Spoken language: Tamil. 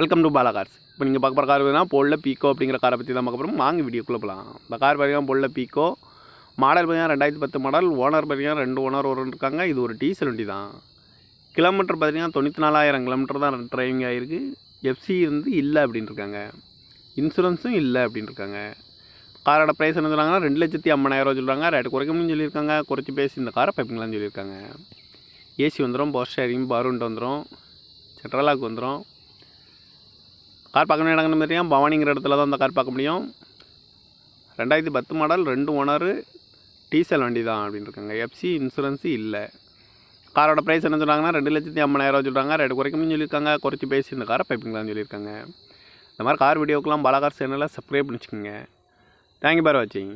Welcome to Bala cars. இப்போ நீங்கள் பார்க்க போகிற கார் பார்த்தீங்கன்னா போல்ல பீக்கோ அப்படிங்கிற காரை பற்றி தான் பார்க்க போகிறோம். வாங்க வீடியோக்குள்ளே போகலாம். இந்த கார் பார்த்தீங்கன்னா போல்ல பீக்கோ மாடல் பார்த்தீங்கன்னா 2010 மாடல். ஓனர் பார்த்தீங்கன்னா 2 ஓனர் இருக்காங்க. இது ஒரு டீசல் வண்டி தான். கிலோமீட்டர் பார்த்தீங்கன்னா 94,000 கிலோமீட்டர் தான் டிரைவிங் ஆகிருக்கு. எஃப்சி வந்து இல்லை அப்படின்னு இருக்காங்க. இன்சூரன்ஸும் இல்லை அப்படின்னு இருக்காங்க. காரோட ப்ரைஸ் என்ன சொல்கிறாங்கன்னா 2,50,000 சொல்கிறாங்க. ரேட்டு குறைக்கணும்னு சொல்லியிருக்காங்க. குறைச்சி பேசி இந்த காரை பைப்பிங்களான்னு சொல்லியிருக்காங்க. ஏசி வந்துடும், பவர் ஸ்டேரிங், பவர்விண்ட் வந்துடும், சென்ட்ரலாக் வந்துடும். கார் பார்க்கணும் இடங்கன்னு பார்த்தீங்கன்னா பவானிங்கிற இடத்துல தான் அந்த கார் பார்க்க முடியும். 2010 மாடல், 2 ஓனரு, டீசல் வண்டி தான் அப்படின்னு இருக்காங்க. எஃப்சி இன்சூரன்ஸு இல்லை. காரோட ப்ரைஸ் என்ன சொல்கிறாங்கன்னா 2,50,000 சொல்கிறாங்க. ரேட்டு குறைக்கணும்னு சொல்லியிருக்காங்க. குறைச்சி பேசி இந்த காரை பைப்பிங்களான்னு சொல்லியிருக்காங்க. இந்த மாதிரி கார் வீடியோக்கெலாம் பாலா கார் சேனலில் சப்ஸ்கிரைப் பண்ணிச்சுக்கோங்க. தேங்க்யூ ஃபார் வாட்சிங்.